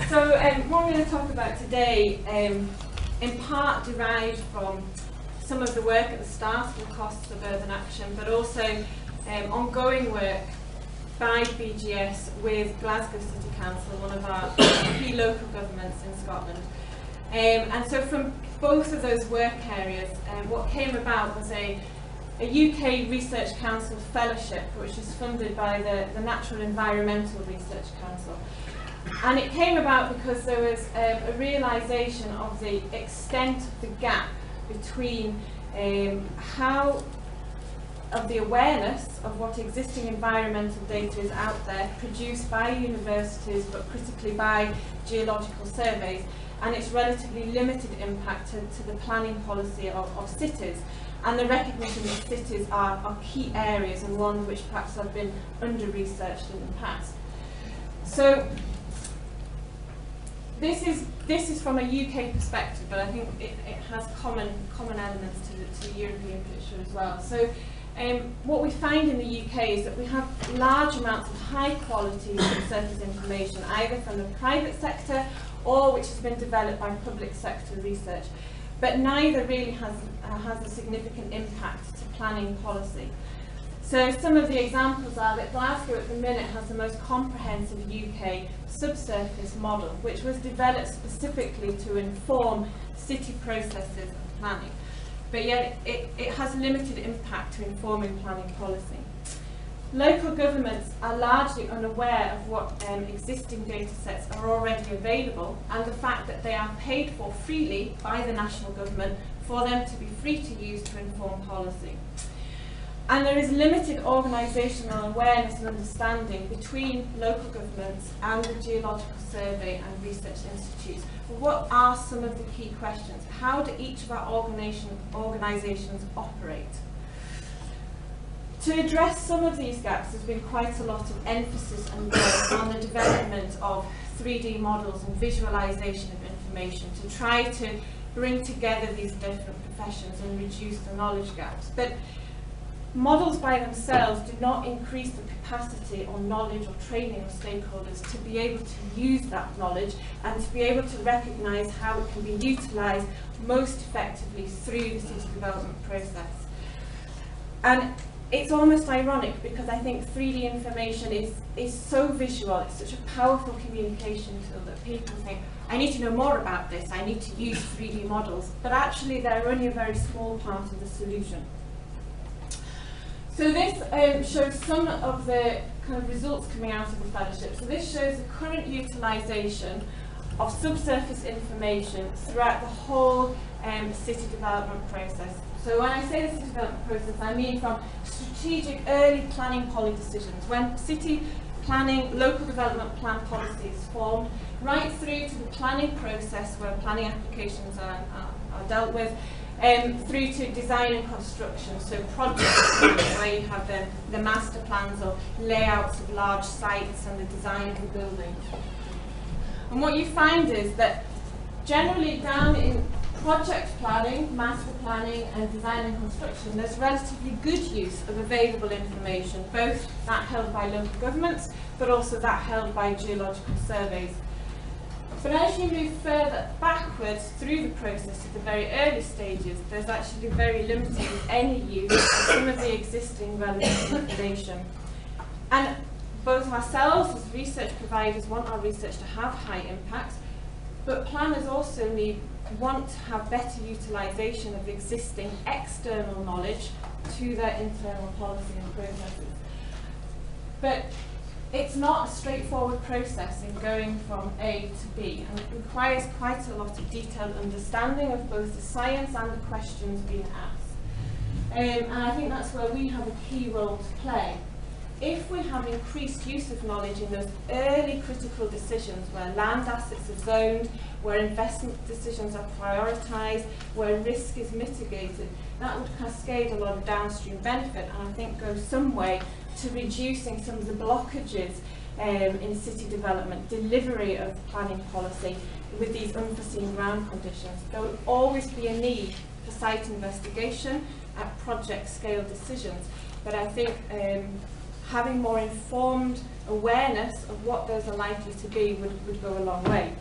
So what I'm going to talk about today, in part derived from some of the work at the start of the costs of urban action, but also ongoing work by BGS with Glasgow City Council, one of our key local governments in Scotland. And so from both of those work areas, what came about was a UK Research Council fellowship, which is funded by the Natural Environmental Research Council. And it came about because there was a realisation of the extent of the gap between of the awareness of what existing environmental data is out there, produced by universities, but critically by geological surveys, and its relatively limited impact to the planning policy of cities, and the recognition that cities are key areas and ones which perhaps have been under-researched in the past. So this is from a UK perspective, but I think it has common elements to the European picture as well. So what we find in the UK is that we have large amounts of high quality surface information, either from the private sector or which has been developed by public sector research, but neither really has a significant impact to planning policy. So some of the examples are that Glasgow at the minute has the most comprehensive UK subsurface model, which was developed specifically to inform city processes of planning. But yet it has limited impact to informing planning policy. Local governments are largely unaware of what existing data sets are already available, and the fact that they are paid for freely by the national government for them to be free to use to inform policy. And there is limited organisational awareness and understanding between local governments and the Geological Survey and Research Institutes. What are some of the key questions? How do each of our organisations operate? To address some of these gaps, there's been quite a lot of emphasis and work on the development of 3D models and visualisation of information to try to bring together these different professions and reduce the knowledge gaps. But models by themselves do not increase the capacity or knowledge or training of stakeholders to be able to use that knowledge and to be able to recognise how it can be utilised most effectively through the city development process. And it's almost ironic because I think 3D information is so visual, it's such a powerful communication tool that people think, I need to know more about this, I need to use 3D models, but actually they're only a very small part of the solution. So this shows some of the kind of results coming out of the fellowship. So this shows the current utilisation of subsurface information throughout the whole city development process. So when I say the city development process, I mean from strategic early planning policy decisions, when city planning, local development plan policy is formed, right through to the planning process where planning applications are dealt with, through to design and construction, so projects where you have the master plans or layouts of large sites and the design of the building. And what you find is that generally down in project planning, master planning and design and construction, there's relatively good use of available information, both that held by local governments but also that held by geological surveys. But as you move further backwards through the process to the very early stages, there's actually very limited, if any, use of some of the existing relevant information. And both ourselves as research providers want our research to have high impact, but planners also want to have better utilisation of existing external knowledge to their internal policy and processes. But it's not a straightforward process in going from A to B, and it requires quite a lot of detailed understanding of both the science and the questions being asked. And I think that's where we have a key role to play. If we have increased use of knowledge in those early critical decisions where land assets are zoned, where investment decisions are prioritised, where risk is mitigated, that would cascade a lot of downstream benefit and I think go some way to reducing some of the blockages in city development, delivery of planning policy with these unforeseen ground conditions. There will always be a need for site investigation at project scale decisions, but I think having more informed awareness of what those are likely to be would go a long way.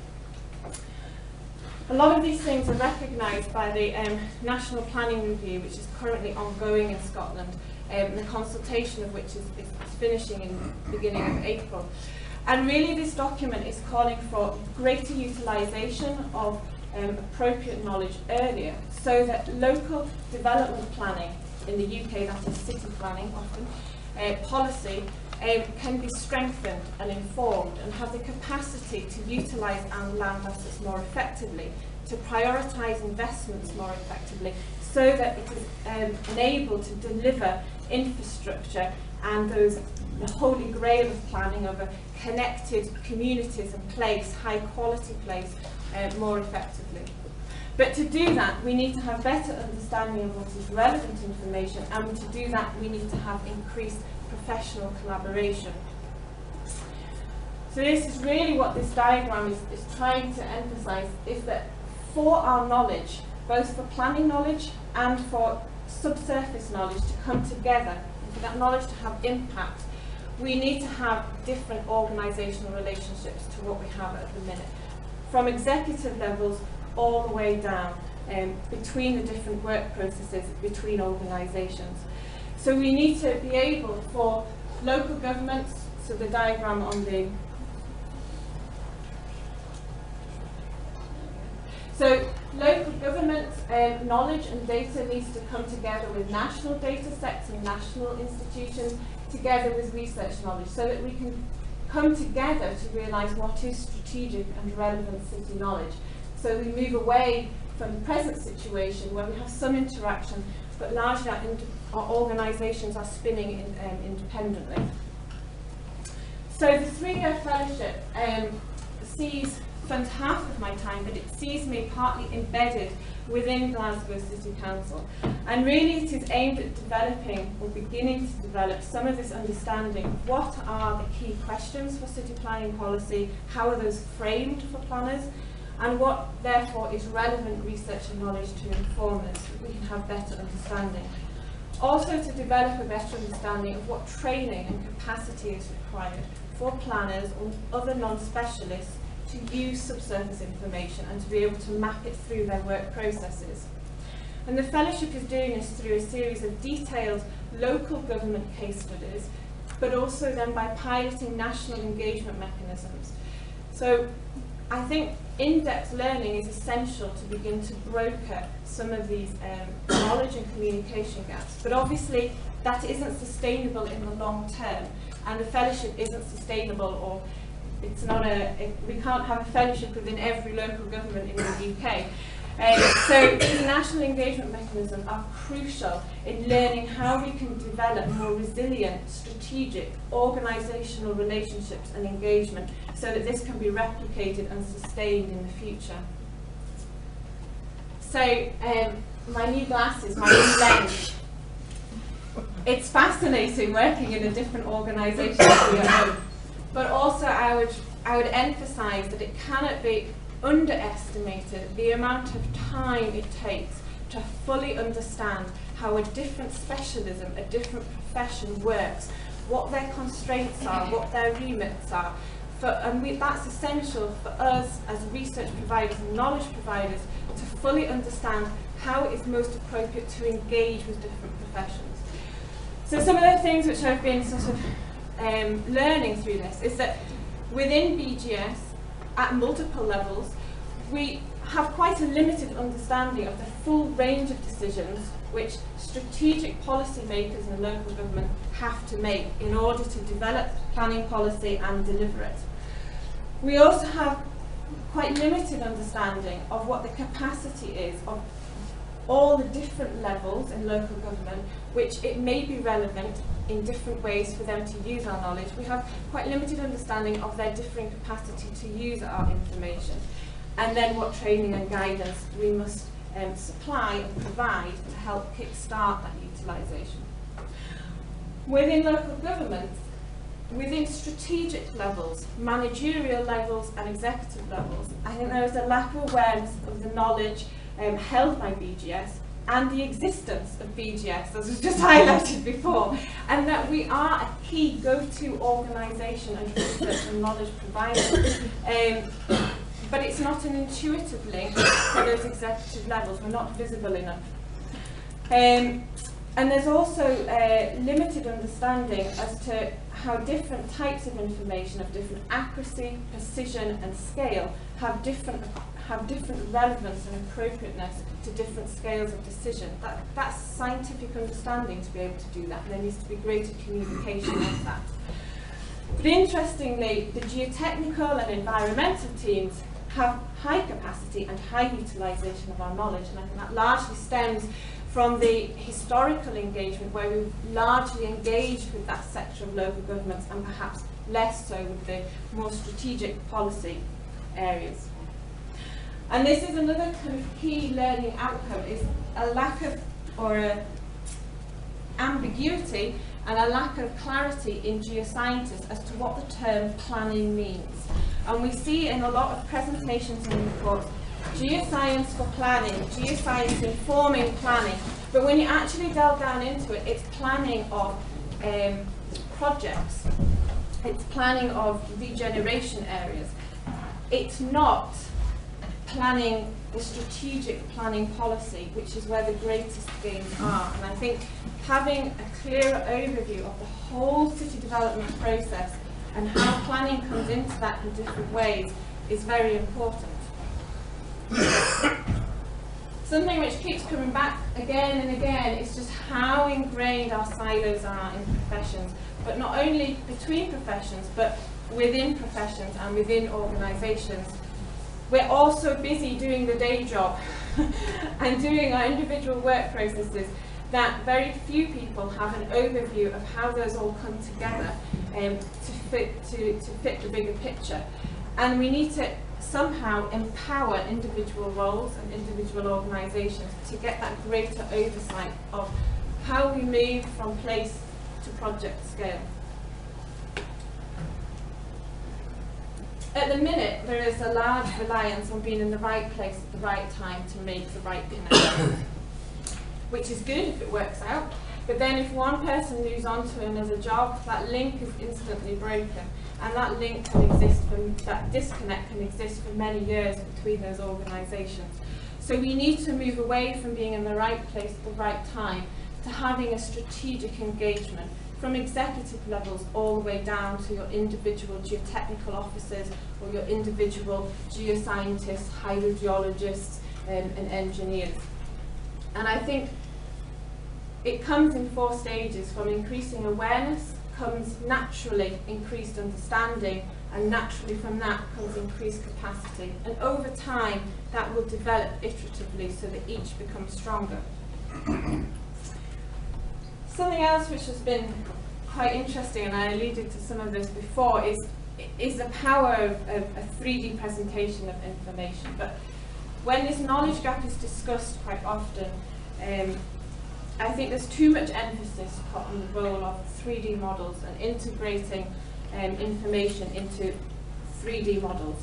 A lot of these things are recognised by the National Planning Review, which is currently ongoing in Scotland, the consultation of which is finishing in the beginning of April. And really this document is calling for greater utilisation of appropriate knowledge earlier, so that local development planning in the UK, that is city planning often, policy, can be strengthened and informed and have the capacity to utilise our land assets more effectively, to prioritise investments more effectively, so that it is enabled to deliver infrastructure and the holy grail of planning of a connected communities and place, high quality place, more effectively. But to do that, we need to have better understanding of what is relevant information, and to do that we need to have increased professional collaboration. So this is really what this diagram is trying to emphasise, is that for our knowledge, both for planning knowledge and for subsurface knowledge to come together, and for that knowledge to have impact, we need to have different organisational relationships to what we have at the minute, from executive levels all the way down, between the different work processes between organisations. So we need to be able for local governments, so the diagram on the... So local government knowledge and data needs to come together with national data sets and national institutions, together with research knowledge, so that we can come together to realise what is strategic and relevant city knowledge. So we move away from the present situation where we have some interaction, but largely our organisations are spinning independently. So the 3-year fellowship spends half of my time, but it sees me partly embedded within Glasgow City Council. And really it is aimed at developing, or beginning to develop, some of this understanding of what are the key questions for city planning policy, how are those framed for planners, and what therefore is relevant research and knowledge to inform us, so that we can have better understanding. Also to develop a better understanding of what training and capacity is required for planners or other non-specialists to use subsurface information and to be able to map it through their work processes. And the fellowship is doing this through a series of detailed local government case studies, but also then by piloting national engagement mechanisms. So I think in-depth learning is essential to begin to broker some of these knowledge and communication gaps. But obviously that isn't sustainable in the long term, and the fellowship isn't sustainable, or it's not we can't have a fellowship within every local government in the UK. So these national engagement mechanisms are crucial in learning how we can develop more resilient, strategic, organisational relationships and engagement, so that this can be replicated and sustained in the future. So my new glasses, my new lens. It's fascinating working in a different organisation to your own, but also I would emphasise that it cannot be underestimated the amount of time it takes to fully understand how a different specialism, a different profession works, what their constraints are, what their remits are. That's essential for us as research providers and knowledge providers to fully understand how it is most appropriate to engage with different professions. So some of the things which I've been sort of learning through this is that within BGS, at multiple levels, we have quite a limited understanding of the full range of decisions which strategic policymakers and local government have to make in order to develop planning policy and deliver it. We also have quite limited understanding of what the capacity is of all the different levels in local government, which it may be relevant in different ways for them to use our knowledge. We have quite limited understanding of their differing capacity to use our information, and then what training and guidance we must supply and provide to help kick-start that utilisation. Within local government, within strategic levels, managerial levels and executive levels, I think there is a lack of awareness of the knowledge held by BGS and the existence of BGS, as was just highlighted before, and that we are a key go-to organisation and research and knowledge provider. But it's not an intuitive link to those executive levels. We're not visible enough. And there's also limited understanding as to how different types of information of different accuracy, precision and scale have different relevance and appropriateness to different scales of decision. That's scientific understanding to be able to do that, and there needs to be greater communication of that. But interestingly, the geotechnical and environmental teams have high capacity and high utilisation of our knowledge, and I think that largely stems from the historical engagement where we've largely engaged with that sector of local governments and perhaps less so with the more strategic policy areas. And this is another kind of key learning outcome, is a lack of, or a ambiguity and a lack of clarity in geoscientists as to what the term planning means. And we see in a lot of presentations and reports, geoscience for planning, geoscience informing planning, but when you actually delve down into it, it's planning of projects, it's planning of regeneration areas. It's not planning, the strategic planning policy, which is where the greatest gains are. And I think having a clearer overview of the whole city development process and how planning comes into that in different ways is very important. Something which keeps coming back again and again is just how ingrained our silos are in professions, but not only between professions, but within professions and within organisations. We're also busy doing the day job and doing our individual work processes that very few people have an overview of how those all come together to fit the bigger picture. And we need to somehow empower individual roles and individual organisations to get that greater oversight of how we move from place to project scale. At the minute, there is a large reliance on being in the right place at the right time to make the right connection, which is good if it works out, but then if one person moves on to another job, that link is instantly broken, and that link can exist, that disconnect can exist for many years between those organisations. So we need to move away from being in the right place at the right time to having a strategic engagement from executive levels all the way down to your individual geotechnical officers or your individual geoscientists, hydrogeologists and engineers. And I think it comes in 4 stages. From increasing awareness comes naturally increased understanding, and naturally from that comes increased capacity. And over time that will develop iteratively so that each becomes stronger. Something else which has been quite interesting, and I alluded to some of this before, is the power of a 3D presentation of information. But when this knowledge gap is discussed quite often, I think there's too much emphasis put on the role of 3D models and integrating information into 3D models.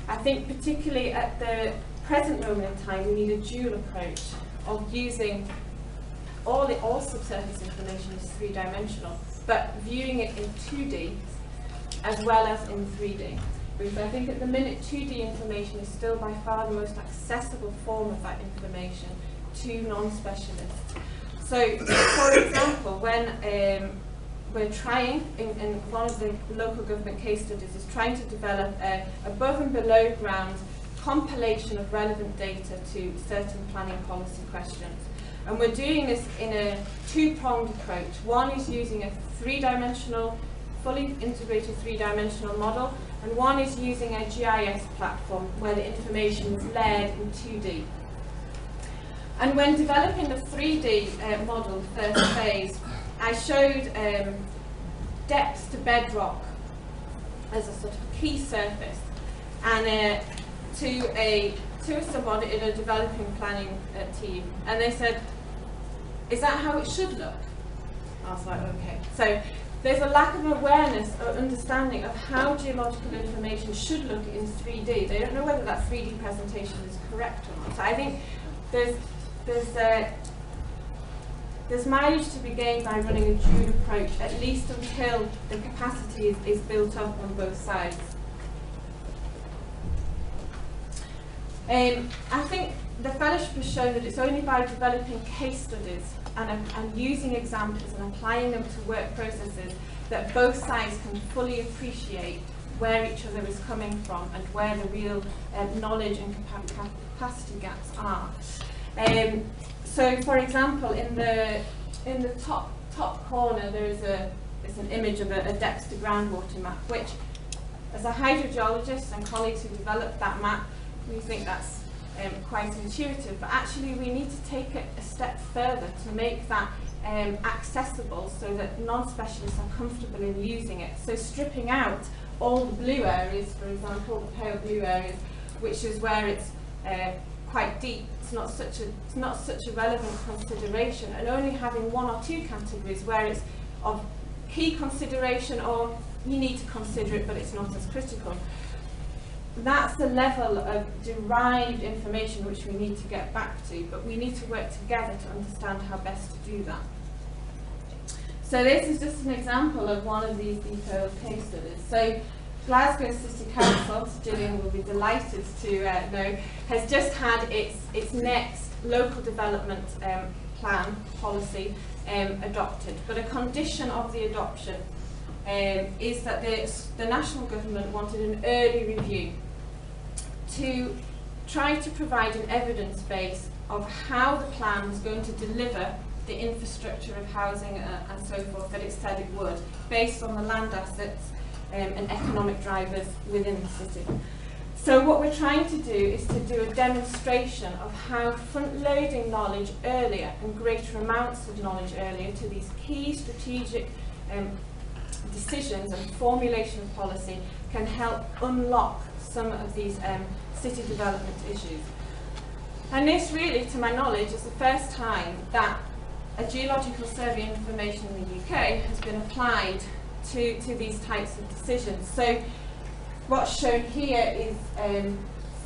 I think particularly at the present moment in time, we need a dual approach of using all subsurface information is 3-dimensional, but viewing it in 2D as well as in 3D. Because I think at the minute 2D information is still by far the most accessible form of that information to non-specialists. So, for example, when we're trying, in one of the local government case studies, is trying to develop an above and below ground compilation of relevant data to certain planning policy questions. And we're doing this in a 2-pronged approach. One is using a 3-dimensional, fully integrated 3-dimensional model, and one is using a GIS platform where the information is layered in 2D. And when developing the 3D model, first phase, I showed depths to bedrock as a sort of key surface, and to a sub-audit in a developing planning team, and they said, is that how it should look? I was like, okay. So there's a lack of awareness or understanding of how geological information should look in 3D. They don't know whether that 3D presentation is correct or not. So I think there's there's mileage to be gained by running a dual approach, at least until the capacity is built up on both sides. I think the fellowship has shown that it's only by developing case studies and using examples and applying them to work processes that both sides can fully appreciate where each other is coming from and where the real knowledge and capacity gaps are. So, for example, in the top corner, there's an image of a depth to groundwater map, which, as a hydrogeologist and colleagues who developed that map, we think that's quite intuitive. But actually, we need to take it a step further to make that accessible, so that non-specialists are comfortable in using it. So, stripping out all the blue areas, for example, the pale blue areas, which is where it's quite deep. It's not such a relevant consideration, and only having one or two categories where it's of key consideration, or you need to consider it but it's not as critical. That's the level of derived information which we need to get back to, but we need to work together to understand how best to do that. So this is just an example of one of these detailed case studies. So Glasgow City Council, Gillian will be delighted to know, has just had its next local development plan policy adopted. But a condition of the adoption is that the national government wanted an early review to try to provide an evidence base of how the plan was going to deliver the infrastructure of housing and so forth that it said it would, based on the land assets and economic drivers within the city. So what we're trying to do is to do a demonstration of how front-loading knowledge earlier and greater amounts of knowledge earlier to these key strategic decisions and formulation of policy can help unlock some of these city development issues. And this really, to my knowledge, is the first time that a geological survey information in the UK has been applied to these types of decisions. So what's shown here is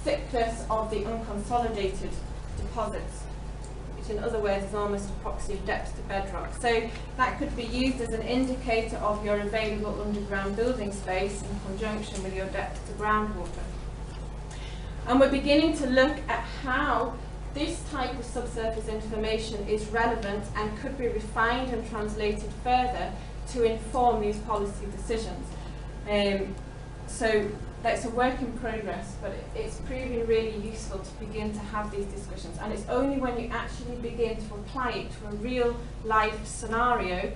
thickness of the unconsolidated deposits, which in other words is almost a proxy of depth to bedrock. So that could be used as an indicator of your available underground building space in conjunction with your depth to groundwater. And we're beginning to look at how this type of subsurface information is relevant and could be refined and translated further to inform these policy decisions. So that's a work in progress, but it's proving really useful to begin to have these discussions. And it's only when you actually begin to apply it to a real life scenario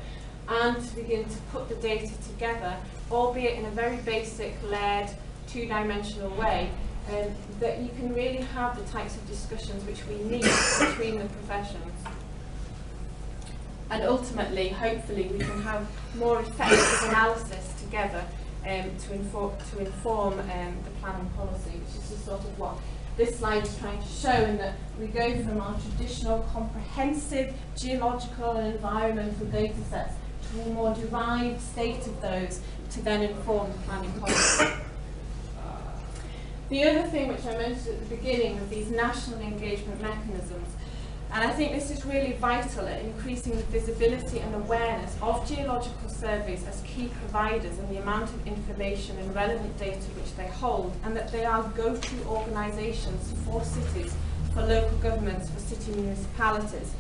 and to begin to put the data together, albeit in a very basic, layered, two-dimensional way, that you can really have the types of discussions which we need between the professions. And ultimately, hopefully, we can have more effective analysis together to inform the planning policy, which is just sort of what this slide is trying to show, in that we go from our traditional comprehensive geological and environmental data sets to a more derived state of those to then inform the planning policy. The other thing which I mentioned at the beginning of these national engagement mechanisms, and I think this is really vital at increasing the visibility and awareness of geological surveys as key providers and the amount of information and relevant data which they hold, and that they are go-to organisations for cities, for local governments, for city municipalities.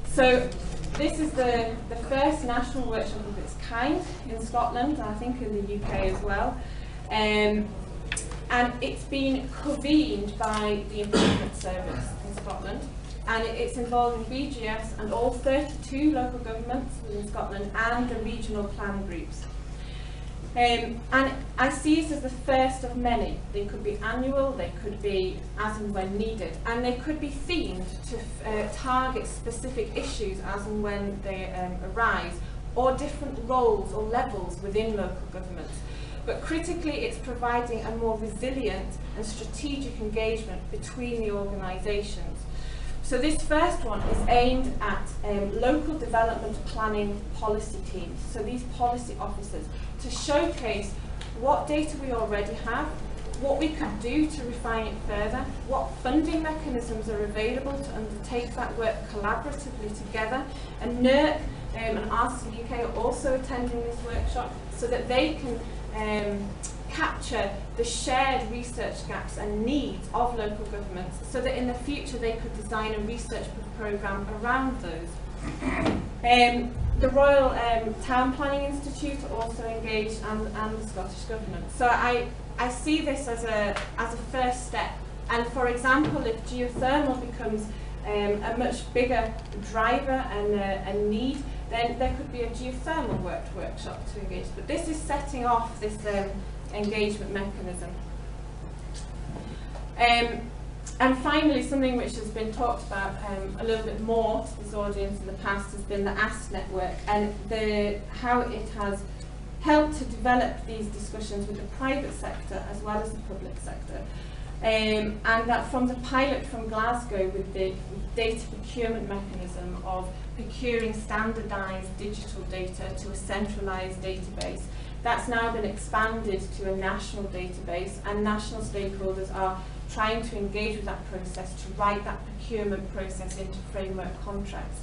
So this is the first national workshop of its kind in Scotland, and I think in the UK as well. And it's been convened by the Improvement Service in Scotland, and it's involving BGS and all 32 local governments within Scotland and the regional plan groups. And I see this as the first of many. They could be annual, they could be as and when needed, and they could be themed to target specific issues as and when they arise, or different roles or levels within local governments. But critically, it's providing a more resilient and strategic engagement between the organisations. So this first one is aimed at local development planning policy teams, so these policy officers, to showcase what data we already have, what we could do to refine it further, what funding mechanisms are available to undertake that work collaboratively together. And NERC and RCUK are also attending this workshop so that they can capture the shared research gaps and needs of local governments, so that in the future they could design a research programme around those. The Royal Town Planning Institute are also engaged, and the Scottish Government. So I see this as a first step. And for example, if geothermal becomes a much bigger driver and a need, then there could be a geothermal workshop to engage. But this is setting off this engagement mechanism. And finally, something which has been talked about a little bit more to this audience in the past has been the AST network, and how it has helped to develop these discussions with the private sector as well as the public sector. And that from the pilot from Glasgow with the data procurement mechanism of procuring standardised digital data to a centralised database, that's now been expanded to a national database, and national stakeholders are trying to engage with that process to write that procurement process into framework contracts.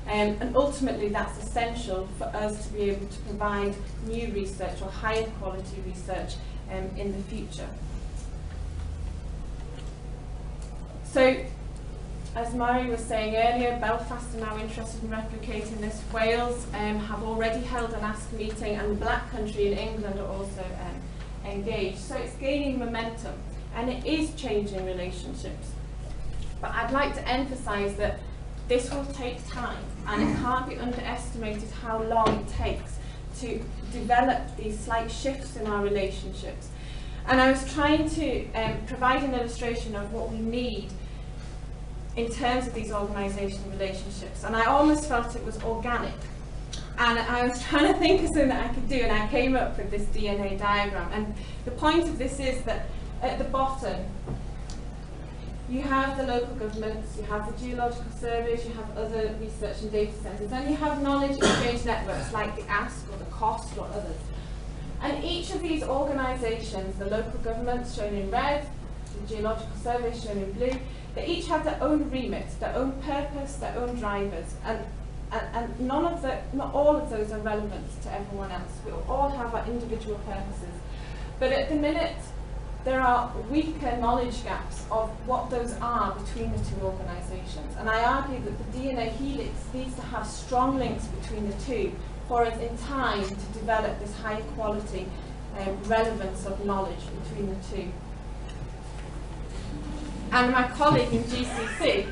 And ultimately that's essential for us to be able to provide new research or higher quality research in the future. So, as Mari was saying earlier, Belfast are now interested in replicating this. Wales have already held an ASK meeting, and the Black Country in England are also engaged. So it's gaining momentum, and it is changing relationships. But I'd like to emphasise that this will take time, and it can't be underestimated how long it takes to develop these slight shifts in our relationships. And I was trying to provide an illustration of what we need in terms of these organisational relationships, and I almost felt it was organic. And I was trying to think of something that I could do, and I came up with this DNA diagram. And the point of this is that at the bottom, you have the local governments, you have the geological surveys, you have other research and data centres, then you have knowledge exchange networks like the ASK or the COST or others. And each of these organisations, the local governments shown in red, the geological surveys shown in blue, they each have their own remit, their own purpose, their own drivers, and not all of those are relevant to everyone else. We all have our individual purposes. But at the minute, there are weaker knowledge gaps of what those are between the two organisations. And I argue that the DNA helix needs to have strong links between the two for us in time to develop this high quality relevance of knowledge between the two. And my colleague in GCC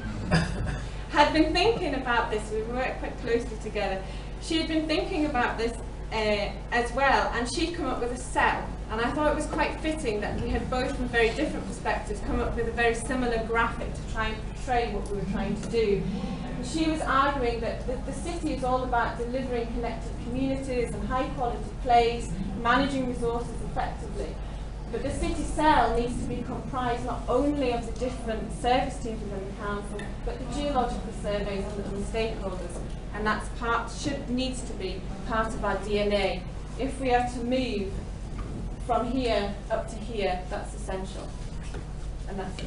had been thinking about this. We worked quite closely together. She had been thinking about this as well, and she'd come up with a cell. And I thought it was quite fitting that we had both, from very different perspectives, come up with a very similar graphic to try and portray what we were trying to do. And she was arguing that the city is all about delivering connected communities and high quality place, managing resources effectively. But the city cell needs to be comprised not only of the different service teams within the council, but the geological surveys and the stakeholders. And that's needs to be part of our DNA. If we are to move from here up to here, that's essential. And that's it.